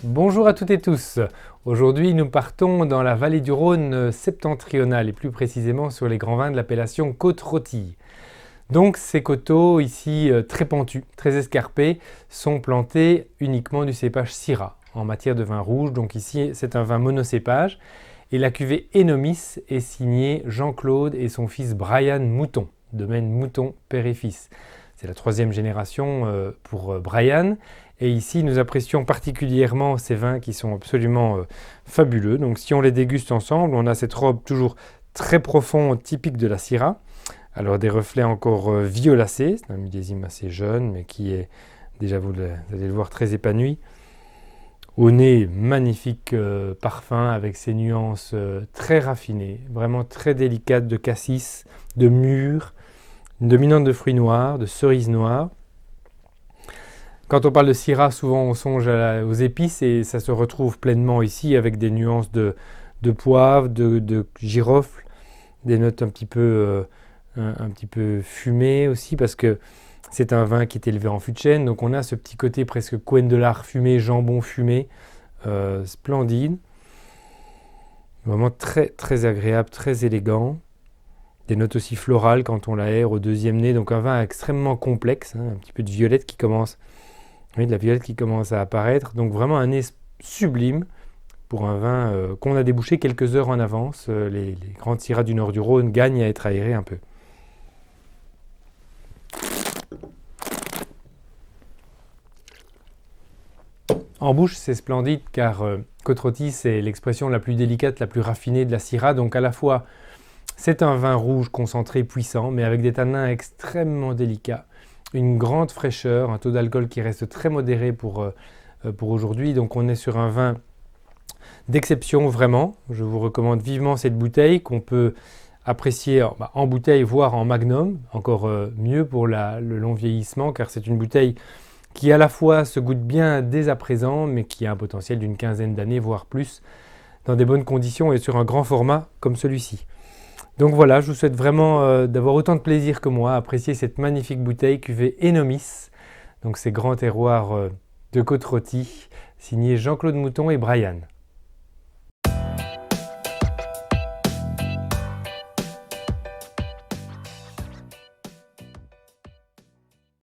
Bonjour à toutes et tous. Aujourd'hui, nous partons dans la vallée du Rhône septentrionale et plus précisément sur les grands vins de l'appellation Côte-Rôtie. Donc ces coteaux ici très pentus, très escarpés, sont plantés uniquement du cépage Syrah en matière de vin rouge. Donc ici, c'est un vin monocépage et la cuvée Enomis est signée Jean-Claude et son fils Brian Mouton, domaine Mouton père et fils. C'est la troisième génération pour Brian. Et ici, nous apprécions particulièrement ces vins qui sont absolument fabuleux. Donc si on les déguste ensemble, on a cette robe toujours très profonde, typique de la Syrah. Alors des reflets encore violacés, c'est un millésime assez jeune, mais qui est déjà, vous allez le voir, très épanoui. Au nez, magnifique parfum avec ses nuances très raffinées, vraiment très délicates de cassis, de mûre, une dominante de fruits noirs, de cerises noires. Quand on parle de Syrah, souvent on songe aux épices et ça se retrouve pleinement ici avec des nuances de poivre, de girofle, des notes un petit peu fumées aussi parce que c'est un vin qui est élevé en fût de chêne. Donc on a ce petit côté presque couenne de lard fumé, jambon fumé, splendide. Vraiment très très agréable, très élégant. Des notes aussi florales quand on l'aère au deuxième nez. Donc un vin extrêmement complexe, un petit peu de violette qui commence. Oui, de la violette qui commence à apparaître. Donc vraiment un nez sublime pour un vin qu'on a débouché quelques heures en avance. Les grandes Syrahs du nord du Rhône gagnent à être aérés un peu. En bouche, c'est splendide car Côte-Rôtie, c'est l'expression la plus délicate, la plus raffinée de la Syrah. Donc à la fois, c'est un vin rouge concentré puissant, mais avec des tanins extrêmement délicats. Une grande fraîcheur, un taux d'alcool qui reste très modéré pour aujourd'hui. Donc on est sur un vin d'exception vraiment. Je vous recommande vivement cette bouteille qu'on peut apprécier en bouteille, voire en magnum. Encore mieux pour le long vieillissement car c'est une bouteille qui à la fois se goûte bien dès à présent, mais qui a un potentiel d'une quinzaine d'années, voire plus, dans des bonnes conditions et sur un grand format comme celui-ci. Donc voilà, je vous souhaite vraiment d'avoir autant de plaisir que moi à apprécier cette magnifique bouteille cuvée Enomis, donc ces grands terroirs de Côte-Rôtie, signés Jean-Claude Mouton et Brian.